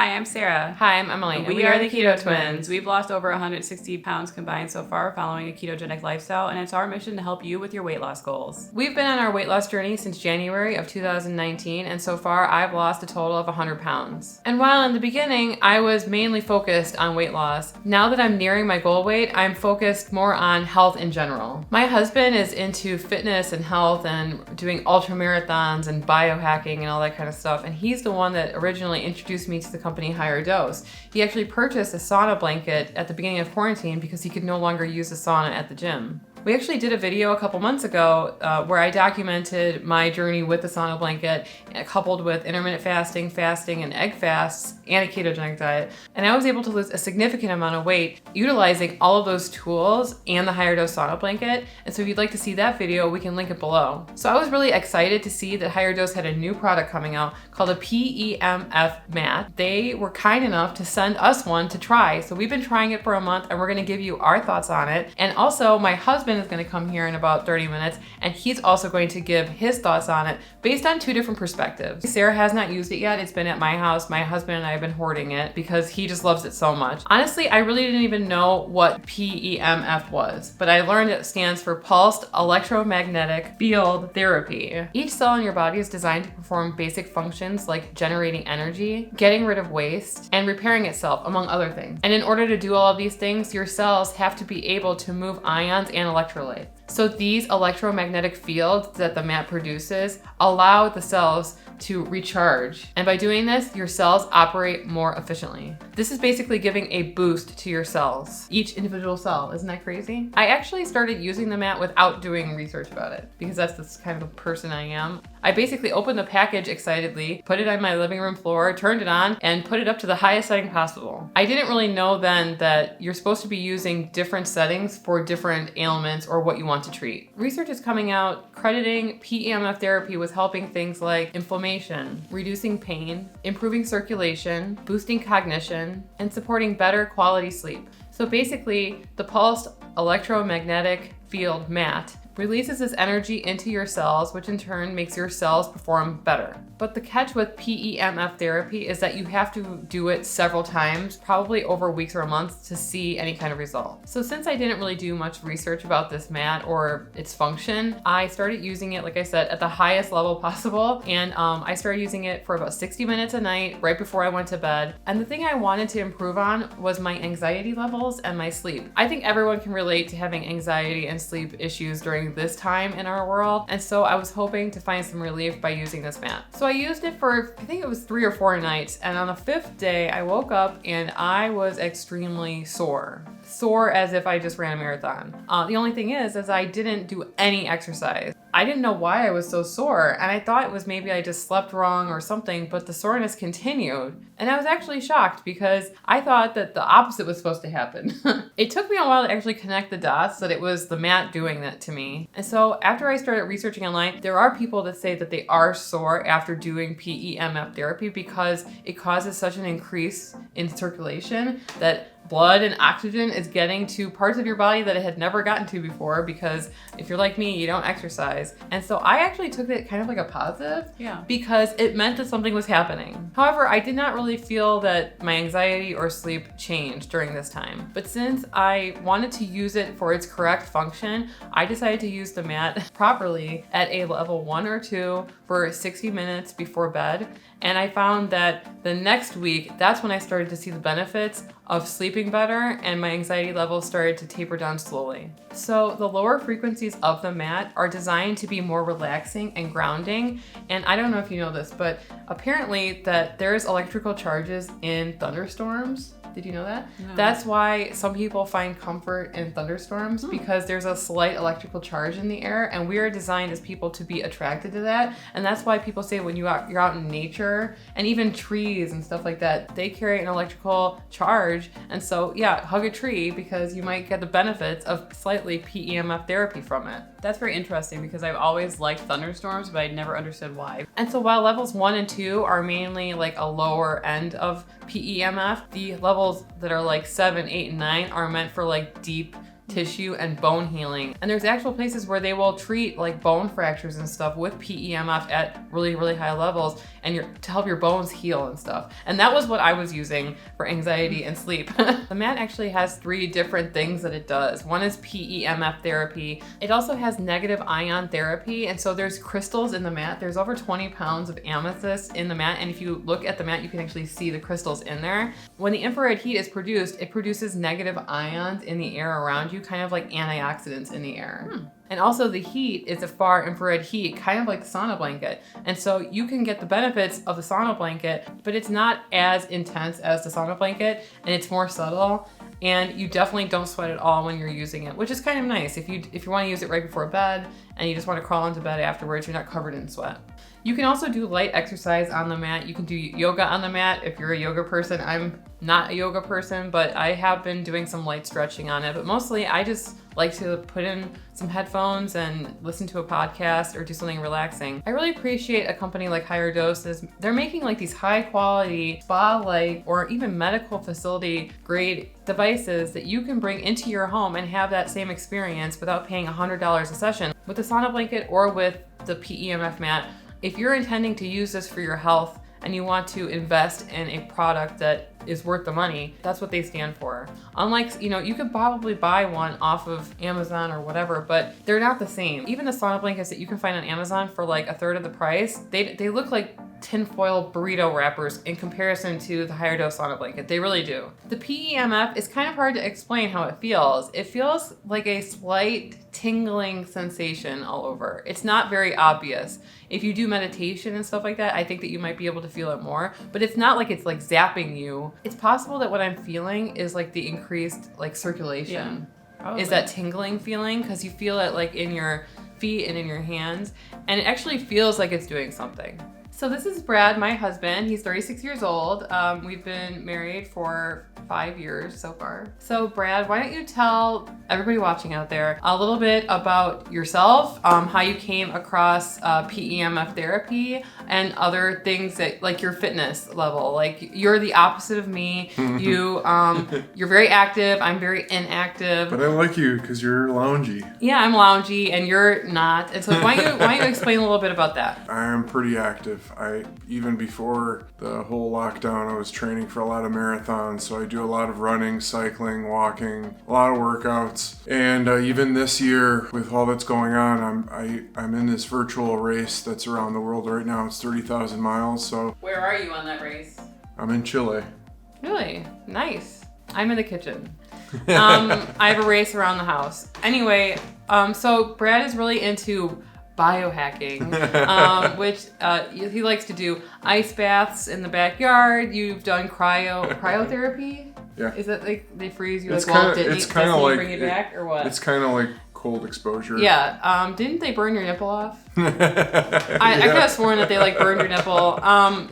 Hi, I'm Sarah. Hi, I'm Emily. And we are the Keto Twins. We've lost over 160 pounds combined so far following a ketogenic lifestyle, and it's our mission to help you with your weight loss goals. We've been on our weight loss journey since January of 2019, and so far I've lost a total of 100 pounds. And while in the beginning I was mainly focused on weight loss, now that I'm nearing my goal weight, I'm focused more on health in general. My husband is into fitness and health and doing ultra marathons and biohacking and all that kind of stuff, and he's the one that originally introduced me to the company HigherDose. He actually purchased a sauna blanket at the beginning of quarantine because he could no longer use the sauna at the gym. We actually did a video a couple months ago where I documented my journey with the sauna blanket coupled with intermittent fasting, and egg fasts, and a ketogenic diet. And I was able to lose a significant amount of weight utilizing all of those tools and the HigherDose sauna blanket. And so if you'd like to see that video, we can link it below. So I was really excited to see that HigherDose had a new product coming out called a PEMF Mat. They were kind enough to send us one to try. So we've been trying it for a month and we're gonna give you our thoughts on it. And also my husband is going to come here in about 30 minutes and he's also going to give his thoughts on it based on two different perspectives. Sarah has not used it yet. It's been at my house. My husband and I have been hoarding it because he just loves it so much. Honestly, I really didn't even know what PEMF was, but I learned it stands for Pulsed Electromagnetic Field Therapy. Each cell in your body is designed to perform basic functions like generating energy, getting rid of waste, and repairing itself, among other things. And in order to do all of these things, your cells have to be able to move ions and electrolytes. So these electromagnetic fields that the mat produces allow the cells to recharge. And by doing this, your cells operate more efficiently. This is basically giving a boost to your cells, each individual cell. Isn't that crazy? I actually started using the mat without doing research about it because that's the kind of person I am. I basically opened the package excitedly, put it on my living room floor, turned it on, and put it up to the highest setting possible. I didn't really know then that you're supposed to be using different settings for different ailments or what you want to treat. Research is coming out crediting PEMF therapy with helping things like inflammation, reducing pain, improving circulation, boosting cognition, and supporting better quality sleep. So basically, the Pulsed Electromagnetic Field Mat releases this energy into your cells, which in turn makes your cells perform better. But the catch with PEMF therapy is that you have to do it several times, probably over weeks or months, to see any kind of result. So since I didn't really do much research about this mat or its function, I started using it, like I said, at the highest level possible. And I started using it for about 60 minutes a night, right before I went to bed. And the thing I wanted to improve on was my anxiety levels and my sleep. I think everyone can relate to having anxiety and sleep issues during this time in our world. And so I was hoping to find some relief by using this mat. So I used it for, I think it was 3 or 4 nights. And on the 5th day, I woke up and I was extremely sore. Sore as if I just ran a marathon. The only thing is I didn't do any exercise. I didn't know why I was so sore, and I thought it was maybe I just slept wrong or something, but the soreness continued. And I was actually shocked because I thought that the opposite was supposed to happen. It took me a while to actually connect the dots that it was the mat doing that to me. And so after I started researching online, there are people that say that they are sore after doing PEMF therapy because it causes such an increase in circulation that blood and oxygen is getting to parts of your body that it had never gotten to before, because if you're like me, you don't exercise. And so I actually took it kind of like a positive, because it meant that something was happening. However, I did not really feel that my anxiety or sleep changed during this time. But since I wanted to use it for its correct function, I decided to use the mat properly at a level 1 or 2 for 60 minutes before bed. And I found that the next week, that's when I started to see the benefits of sleeping better and my anxiety levels started to taper down slowly. So the lower frequencies of the mat are designed to be more relaxing and grounding. And I don't know if you know this, but apparently that there's electrical charges in thunderstorms. Did you know that? No. That's why some people find comfort in thunderstorms, because there's a slight electrical charge in the air, and we are designed as people to be attracted to that. And that's why people say when you're out in nature, and even trees and stuff like that, they carry an electrical charge. And so yeah, hug a tree because you might get the benefits of slightly PEMF therapy from it. That's very interesting because I've always liked thunderstorms, but I never understood why. And so while levels 1 and 2 are mainly like a lower end of PEMF, the levels that are like 7, 8, and 9 are meant for like deep tissue and bone healing. And there's actual places where they will treat like bone fractures and stuff with PEMF at really, really high levels to help your bones heal and stuff. And that was what I was using for anxiety and sleep. The mat actually has 3 different things that it does. One is PEMF therapy. It also has negative ion therapy. And so there's crystals in the mat. There's over 20 pounds of amethyst in the mat. And if you look at the mat, you can actually see the crystals in there. When the infrared heat is produced, it produces negative ions in the air around you, kind of like antioxidants in the air. And also the heat is a far infrared heat, kind of like the sauna blanket. And so you can get the benefits of the sauna blanket, but it's not as intense as the sauna blanket, and it's more subtle. And you definitely don't sweat at all when you're using it, which is kind of nice. If you want to use it right before bed and you just want to crawl into bed afterwards, you're not covered in sweat. You can also do light exercise on the mat. You can do yoga on the mat if you're a yoga person. I'm not a yoga person, but I have been doing some light stretching on it. But mostly I just like to put in some headphones and listen to a podcast or do something relaxing. I really appreciate a company like HigherDose. They're making like these high quality spa-like or even medical facility grade devices that you can bring into your home and have that same experience without paying $100 a session. With the sauna blanket or with the PEMF mat, if you're intending to use this for your health and you want to invest in a product that is worth the money, that's what they stand for. Unlike, you could probably buy one off of Amazon or whatever, but they're not the same. Even the sauna blankets that you can find on Amazon for like a third of the price, they look like tinfoil burrito wrappers in comparison to the HigherDose sauna blanket. They really do. The PEMF is kind of hard to explain how it feels. It feels like a slight tingling sensation all over. It's not very obvious. If you do meditation and stuff like that, I think that you might be able to feel it more, but it's not like it's like zapping you. It's possible that what I'm feeling is like the increased like circulation. Yeah, is that tingling feeling, because you feel it like in your feet and in your hands, and it actually feels like it's doing something. So this is Brad, my husband. He's 36 years old. We've been married for 5 years so far. So Brad, why don't you tell everybody watching out there a little bit about yourself, how you came across PEMF therapy and other things that like your fitness level. Like you're the opposite of me. You're very active. I'm very inactive. But I like you because you're loungy. Yeah, I'm loungy and you're not. And so why don't you explain a little bit about that? I am pretty active. Even before the whole lockdown, I was training for a lot of marathons, so I do a lot of running, cycling, walking, a lot of workouts. And even this year, with all that's going on, I'm in this virtual race that's around the world right now. It's 30,000 miles. So where are you on that race? I'm in Chile. Really? Nice. I'm in the kitchen. I have a race around the house. Anyway, so Brad is really into biohacking, which he likes to do ice baths in the backyard. You've done cryotherapy? Yeah. Is that like they freeze you It's like Walt kinda- Disney? it's kinda Disney like- bring you back or what? It's kind of like cold exposure. Yeah. Didn't they burn your nipple off? I Yeah. could have sworn that they like burned your nipple. I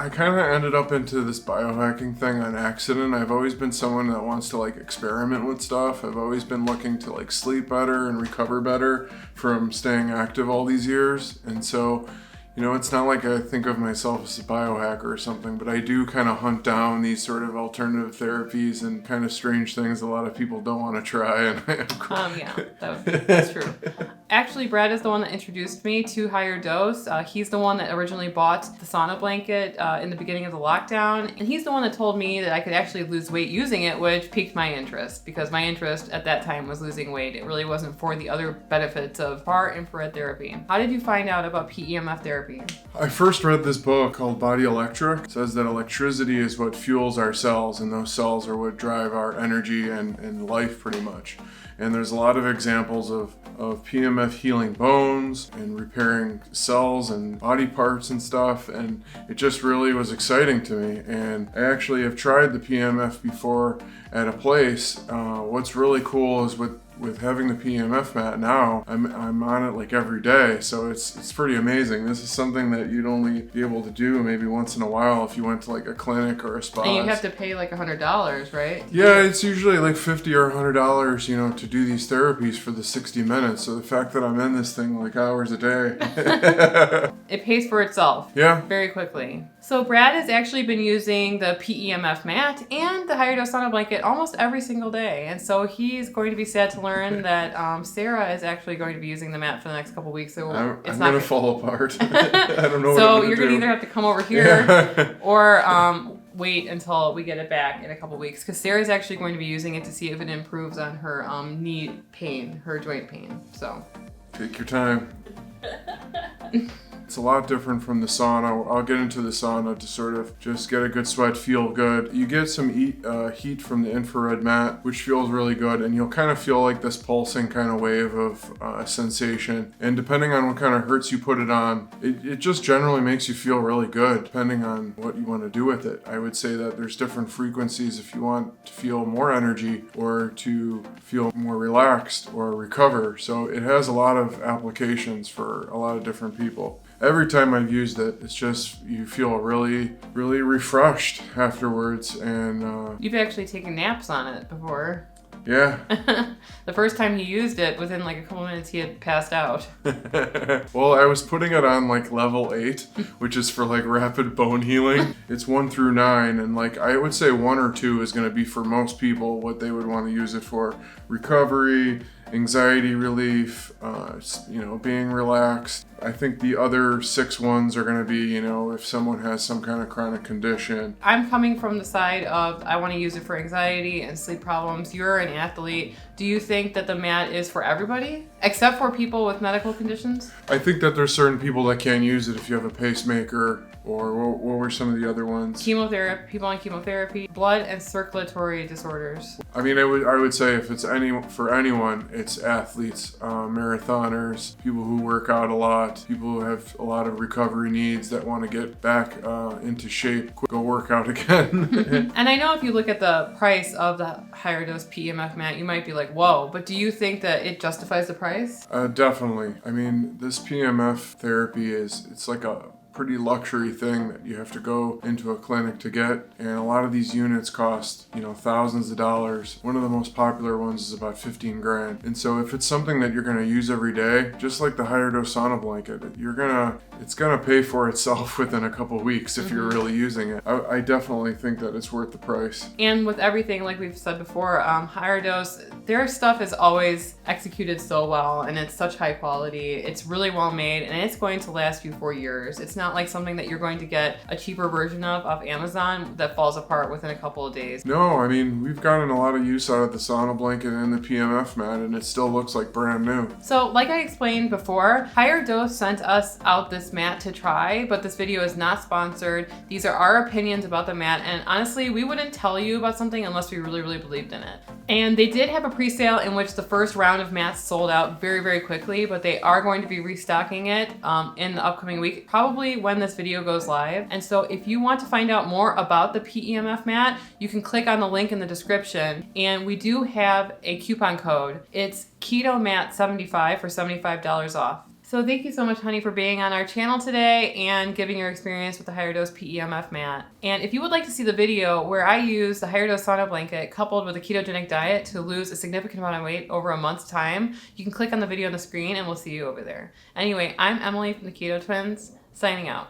kind of ended up into this biohacking thing on accident. I've always been someone that wants to like experiment with stuff. I've always been looking to like sleep better and recover better from staying active all these years. And so, it's not like I think of myself as a biohacker or something, but I do kind of hunt down these sort of alternative therapies and kind of strange things a lot of people don't want to try. And yeah, that's true. Actually, Brad is the one that introduced me to HigherDose. He's the one that originally bought the sauna blanket in the beginning of the lockdown. And he's the one that told me that I could actually lose weight using it, which piqued my interest because my interest at that time was losing weight. It really wasn't for the other benefits of far infrared therapy. How did you find out about PEMF therapy? I first read this book called Body Electric. It says that electricity is what fuels our cells, and those cells are what drive our energy and life pretty much. And there's a lot of examples of PEMF healing bones and repairing cells and body parts and stuff, and it just really was exciting to me. And I actually have tried the PEMF before at a place. What's really cool is with having the PEMF mat now, I'm on it like every day, so it's pretty amazing. This is something that you'd only be able to do maybe once in a while if you went to like a clinic or a spa. And you have to pay like $100, right? Yeah, it's usually like $50 or $100, to do these therapies for the 60 minutes. So the fact that I'm in this thing like hours a day. It pays for itself. Yeah. Very quickly. So Brad has actually been using the PEMF mat and the HigherDose sauna blanket almost every single day. And so he's going to be sad to learn that Sarah is actually going to be using the mat for the next couple weeks. So I'm it's going not to fall apart. I don't know what so I'm you're going to either have to come over here or wait until we get it back in a couple weeks. Because Sarah's actually going to be using it to see if it improves on her knee pain, her joint pain. So Take your time. It's a lot different from the sauna. I'll get into the sauna to sort of just get a good sweat, feel good. You get some heat from the infrared mat, which feels really good, and you'll kind of feel like this pulsing kind of wave of sensation. And depending on what kind of hertz you put it on, it just generally makes you feel really good, depending on what you want to do with it. I would say that there's different frequencies if you want to feel more energy or to feel more relaxed or recover. So it has a lot of applications for a lot of different people. Every time I've used it, it's just, you feel really, really refreshed afterwards. And you've actually taken naps on it before. yeah. The first time he used it, within like a couple minutes, he had passed out. Well, I was putting it on like level 8, which is for like rapid bone healing. It's 1 through 9, and like I would say 1 or 2 is going to be for most people what they would want to use it for: recovery, anxiety relief, being relaxed. I think the other 6 ones are going to be, if someone has some kind of chronic condition. I'm coming from the side of I want to use it for anxiety and sleep problems. You're an athlete. Do you think that the mat is for everybody, except for people with medical conditions? I think that there's certain people that can't use it if you have a pacemaker, or what were some of the other ones? Chemotherapy, people on chemotherapy, blood and circulatory disorders. I mean, I would say if it's for anyone, it's athletes, marathoners, people who work out a lot, people who have a lot of recovery needs that want to get back into shape, go work out again. And I know if you look at the price of the HigherDose PEMF mat, you might be like, whoa, but do you think that it justifies the price? Definitely. I mean, this PEMF therapy it's like a pretty luxury thing that you have to go into a clinic to get, and a lot of these units cost thousands of dollars. One of the most popular ones is about 15 grand. And so if it's something that you're going to use every day, just like the HigherDose sauna blanket, it's gonna pay for itself within a couple weeks if you're really using it. I definitely think that it's worth the price. And with everything, like we've said before, HigherDose, their stuff is always executed so well, and it's such high quality. It's really well made, and it's going to last you for years. It's not like something that you're going to get a cheaper version of off Amazon that falls apart within a couple of days. No, I mean, we've gotten a lot of use out of the sauna blanket and the PEMF mat, and it still looks like brand new. So like I explained before, HigherDose sent us out this mat to try, but this video is not sponsored. These are our opinions about the mat, and honestly, we wouldn't tell you about something unless we really, really believed in it. And they did have a pre-sale in which the first round of mats sold out very, very quickly, but they are going to be restocking it in the upcoming week, probably when this video goes live. And so if you want to find out more about the PEMF mat, you can click on the link in the description, and we do have a coupon code. It's Keto Mat 75 for $75 off. So thank you so much, honey, for being on our channel today and giving your experience with the HigherDose PEMF mat. And if you would like to see the video where I use the HigherDose sauna blanket coupled with a ketogenic diet to lose a significant amount of weight over a month's time, you can click on the video on the screen and we'll see you over there. Anyway, I'm Emily from the Keto Twins, signing out.